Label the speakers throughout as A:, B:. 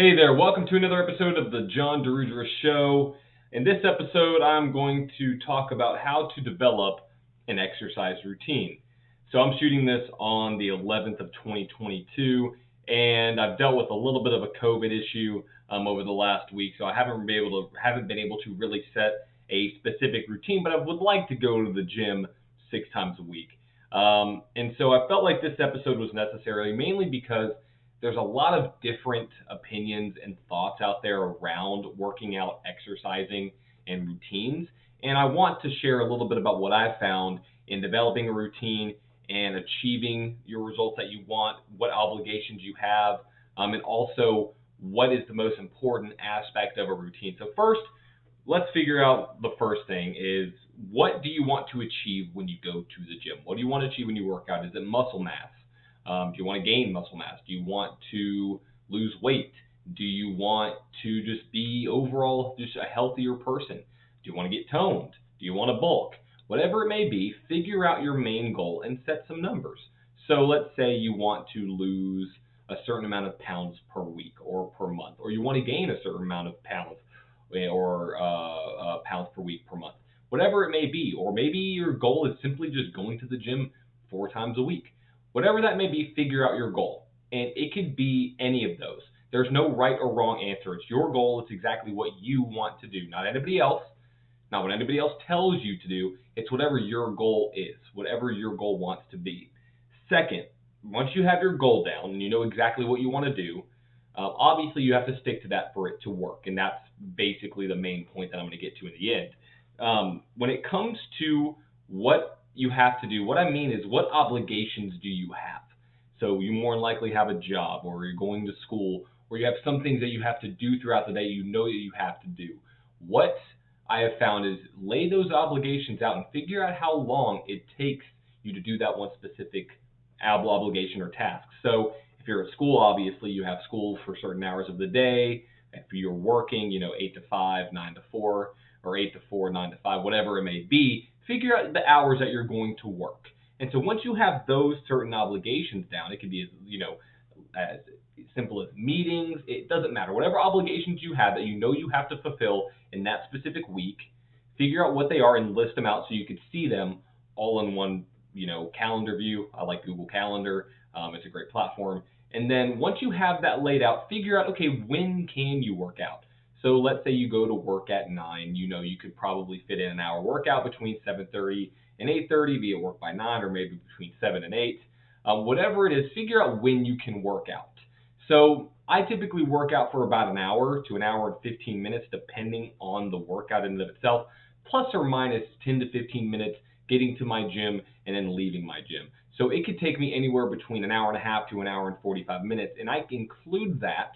A: Hey there, welcome to another episode of the John DeRudra Show. In this episode, I'm going to talk about how to develop an exercise routine. So I'm shooting this on the 11th of 2022, and I've dealt with a little bit of a COVID issue over the last week, so I haven't been able to really set a specific routine, but I would like to go to the gym 6 times a week. And so I felt like this episode was necessary, mainly because there's a lot of different opinions and thoughts out there around working out, exercising, and routines. And I want to share a little bit about what I've found in developing a routine and achieving your results that you want, what obligations you have, and also what is the most important aspect of a routine. So first, let's figure out the first thing is, what do you want to achieve when you go to the gym? What do you want to achieve when you work out? Is it muscle mass? Do you want to gain muscle mass? Do you want to lose weight? Do you want to just be overall just a healthier person? Do you want to get toned? Do you want to bulk? Whatever it may be, figure out your main goal and set some numbers. So let's say you want to lose a certain amount of pounds per week or per month, or you want to gain a certain amount of pounds or pounds per week per month, whatever it may be. Or maybe your goal is simply just going to the gym 4 times a week. Whatever that may be, figure out your goal. And it could be any of those. There's no right or wrong answer. It's your goal. It's exactly what you want to do, not anybody else, not what anybody else tells you to do. It's whatever your goal is, whatever your goal wants to be. Second, once you have your goal down and you know exactly what you want to do, obviously you have to stick to that for it to work. And that's basically the main point that I'm going to get to in the end. When it comes to what you have to do, what I mean is, what obligations do you have? So you more than likely have a job, or you're going to school, or you have some things that you have to do throughout the day you know that you have to do. What I have found is, lay those obligations out and figure out how long it takes you to do that one specific obligation or task. So if you're at school, obviously you have school for certain hours of the day. If you're working, 8 to 5, 9 to 4, or 8 to 4, 9 to 5, whatever it may be, figure out the hours that you're going to work. And so once you have those certain obligations down, it could be as simple as meetings. It doesn't matter. Whatever obligations you have that you know you have to fulfill in that specific week, figure out what they are and list them out so you can see them all in one, calendar view. I like Google Calendar. It's a great platform. And then once you have that laid out, figure out, okay, when can you work out? So let's say you go to work at 9. You could probably fit in an hour workout between 7:30 and 8:30, be at work by 9, or maybe between 7 and 8. Whatever it is, figure out when you can work out. So I typically work out for about an hour to an hour and 15 minutes, depending on the workout in and of itself, plus or minus 10 to 15 minutes getting to my gym and then leaving my gym. So it could take me anywhere between an hour and a half to an hour and 45 minutes, and I include that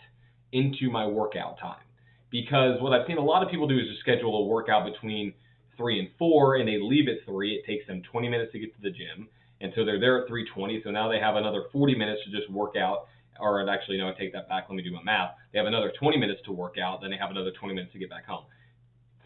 A: into my workout time. Because what I've seen a lot of people do is just schedule a workout between 3 and 4, and they leave at 3. It takes them 20 minutes to get to the gym, and so they're there at 3:20. So now they have another 40 minutes to just work out. Or actually, no, I take that back. Let me do my math. They have another 20 minutes to work out. Then they have another 20 minutes to get back home.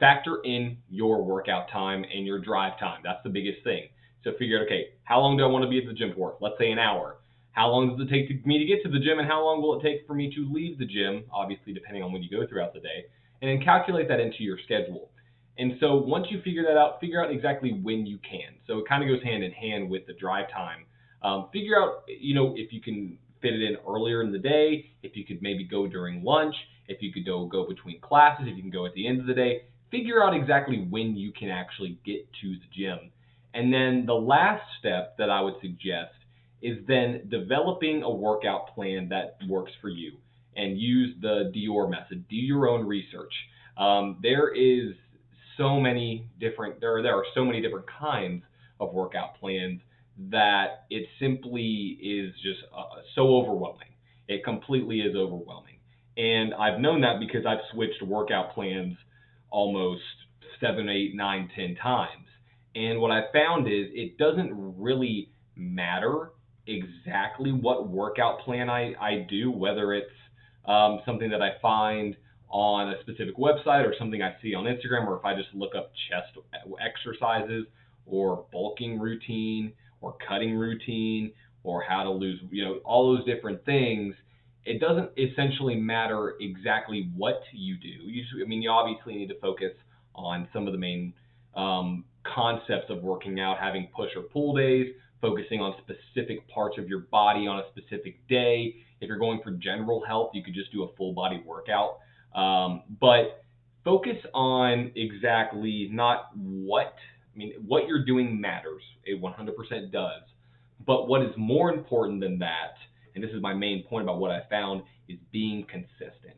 A: Factor in your workout time and your drive time. That's the biggest thing. So figure out, okay, how long do I want to be at the gym for? Let's say an hour. How long does it take me to get to the gym, and how long will it take for me to leave the gym, obviously depending on when you go throughout the day, and then calculate that into your schedule. And so once you figure that out, figure out exactly when you can. So it kind of goes hand in hand with the drive time. Figure out, if you can fit it in earlier in the day, if you could maybe go during lunch, if you could go between classes, if you can go at the end of the day. Figure out exactly when you can actually get to the gym. And then the last step that I would suggest is then developing a workout plan that works for you, and use the DYOR method. Do your own research. There are so many different kinds of workout plans that it simply is just so overwhelming. It completely is overwhelming. And I've known that because I've switched workout plans almost 7, 8, 9, 10 times. And what I found is, it doesn't really matter exactly what workout plan I do, whether it's something that I find on a specific website, or something I see on Instagram, or if I just look up chest exercises, or bulking routine, or cutting routine, or how to lose, all those different things. it doesn't essentially matter exactly what you do. You obviously need to focus on some of the main concepts of working out, having push or pull days, focusing on specific parts of your body on a specific day. If you're going for general health, you could just do a full body workout. But focus on exactly not what you're doing matters. It 100% does. But what is more important than that, and this is my main point about what I found, is being consistent.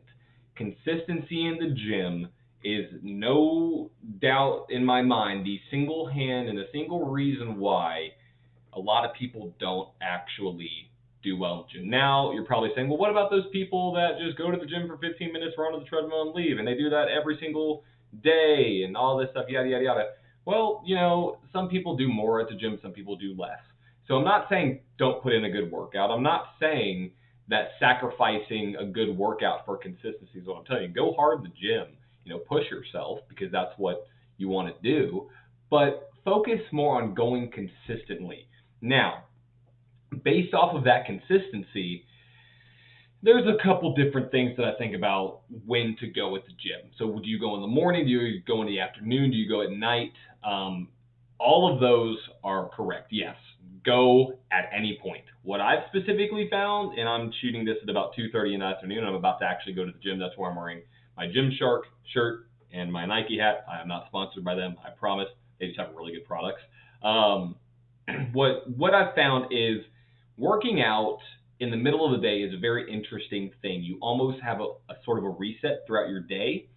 A: Consistency in the gym is no doubt in my mind the single hand and the single reason why a lot of people don't actually do well in the gym. Now, you're probably saying, well, what about those people that just go to the gym for 15 minutes, run on the treadmill, and leave, and they do that every single day and all this stuff, yada, yada, yada. Well, some people do more at the gym, some people do less. So I'm not saying don't put in a good workout. I'm not saying that sacrificing a good workout for consistency is what I'm telling you. Go hard in the gym, push yourself because that's what you want to do, but focus more on going consistently. Now, based off of that consistency, there's a couple different things that I think about when to go at the gym. So do you go in the morning? Do you go in the afternoon? Do you go at night? All of those are correct. Yes, go at any point. What I've specifically found, and I'm shooting this at about 2:30 in the afternoon, I'm about to actually go to the gym. That's why I'm wearing my Gymshark shirt and my Nike hat. I am not sponsored by them, I promise. They just have really good products. What I've found is working out in the middle of the day is a very interesting thing. You almost have a sort of a reset throughout your day.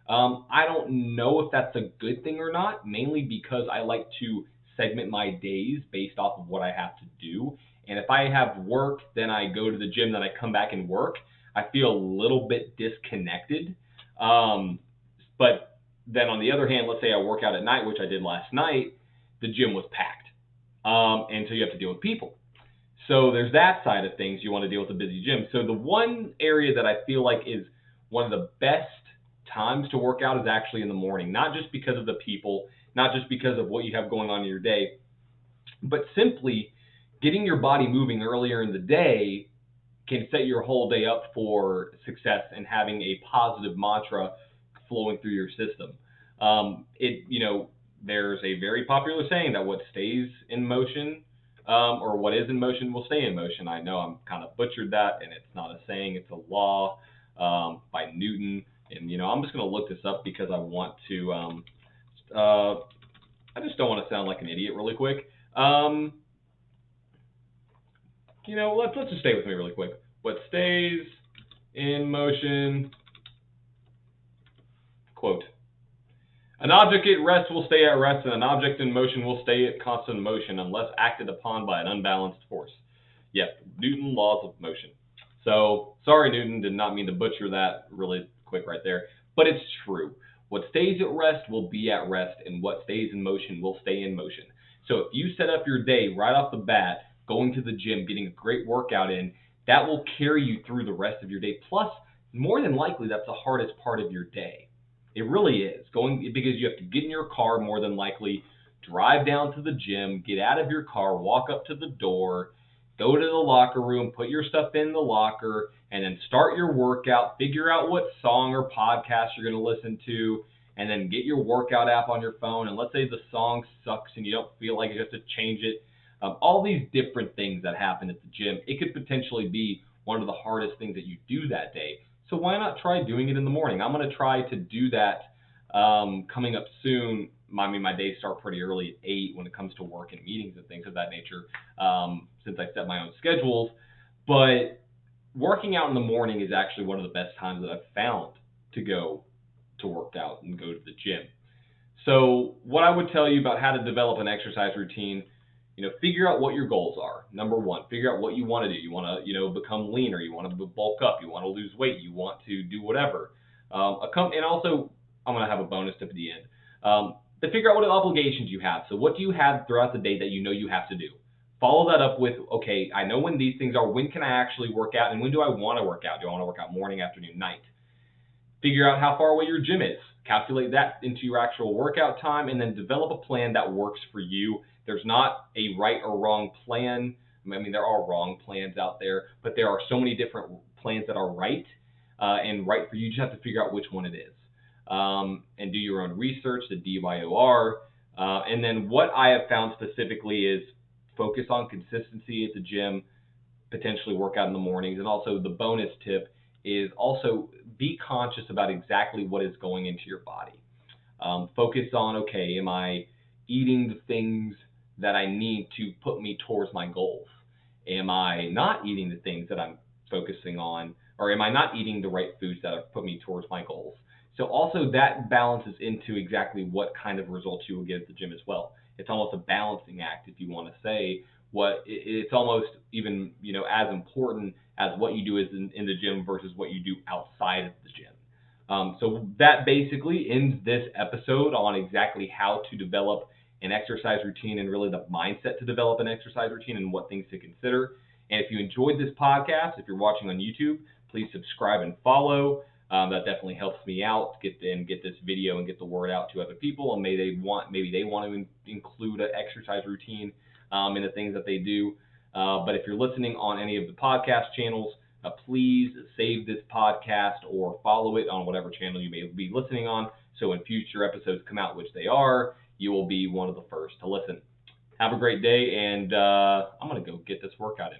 A: I don't know if that's a good thing or not, mainly because I like to segment my days based off of what I have to do. And if I have work, then I go to the gym, then I come back and work. I feel a little bit disconnected. But then on the other hand, let's say I work out at night, which I did last night, the gym was packed. And so you have to deal with people. So there's that side of things. You want to deal with a busy gym. So the one area that I feel like is one of the best times to work out is actually in the morning, not just because of the people, not just because of what you have going on in your day, but simply getting your body moving earlier in the day can set your whole day up for success and having a positive mantra flowing through your system. There's a very popular saying that what stays in motion or what is in motion will stay in motion. I know I'm kind of butchered that, and it's not a saying, it's a law by Newton. And, I'm just going to look this up because I want to, I just don't want to sound like an idiot really quick. Let's just stay with me really quick. What stays in motion, quote, an object at rest will stay at rest, and an object in motion will stay at constant motion unless acted upon by an unbalanced force. Yep, Newton laws of motion. So, sorry, Newton, did not mean to butcher that really quick right there, but it's true. What stays at rest will be at rest, and what stays in motion will stay in motion. So if you set up your day right off the bat, going to the gym, getting a great workout in, that will carry you through the rest of your day. Plus, more than likely, that's the hardest part of your day. It really is, because you have to get in your car more than likely, drive down to the gym, get out of your car, walk up to the door, go to the locker room, put your stuff in the locker, and then start your workout, figure out what song or podcast you're going to listen to, and then get your workout app on your phone. And let's say the song sucks and you don't feel like you have to change it. All these different things that happen at the gym, it could potentially be one of the hardest things that you do that day. So why not try doing it in the morning? I'm going to try to do that coming up soon. My days start pretty early at 8 when it comes to work and meetings and things of that nature, since I set my own schedules. But working out in the morning is actually one of the best times that I've found to go to work out and go to the gym. So what I would tell you about how to develop an exercise routine, figure out what your goals are. Number one, figure out what you want to do. You want to, become leaner. You want to bulk up. You want to lose weight. You want to do whatever. And also, I'm going to have a bonus tip at the end. To figure out what obligations you have. So what do you have throughout the day that you have to do? Follow that up with, okay, I know when these things are. When can I actually work out? And when do I want to work out? Do I want to work out morning, afternoon, night? Figure out how far away your gym is. Calculate that into your actual workout time, and then develop a plan that works for you. There's not a right or wrong plan. There are wrong plans out there, but there are so many different plans that are right and right for you. You just have to figure out which one it is and do your own research, the DYOR. And then what I have found specifically is focus on consistency at the gym, potentially work out in the mornings. And also the bonus tip is also be conscious about exactly what is going into your body. Focus on, okay, am I eating the things that I need to put me towards my goals? Am I not eating the things that I'm focusing on, or am I not eating the right foods that have put me towards my goals? So also that balances into exactly what kind of results you will get at the gym as well. It's almost a balancing act, if you want to say. It's almost even as important as what you do is in the gym versus what you do outside of the gym. So that basically ends this episode on exactly how to develop an exercise routine and really the mindset to develop an exercise routine and what things to consider. And if you enjoyed this podcast, if you're watching on YouTube, please subscribe and follow. That definitely helps me out to get this video and get the word out to other people. And maybe they want to include an exercise routine in the things that they do. But if you're listening on any of the podcast channels, please save this podcast or follow it on whatever channel you may be listening on. So when future episodes come out, which they are, you will be one of the first to listen. Have a great day, and I'm going to go get this workout in.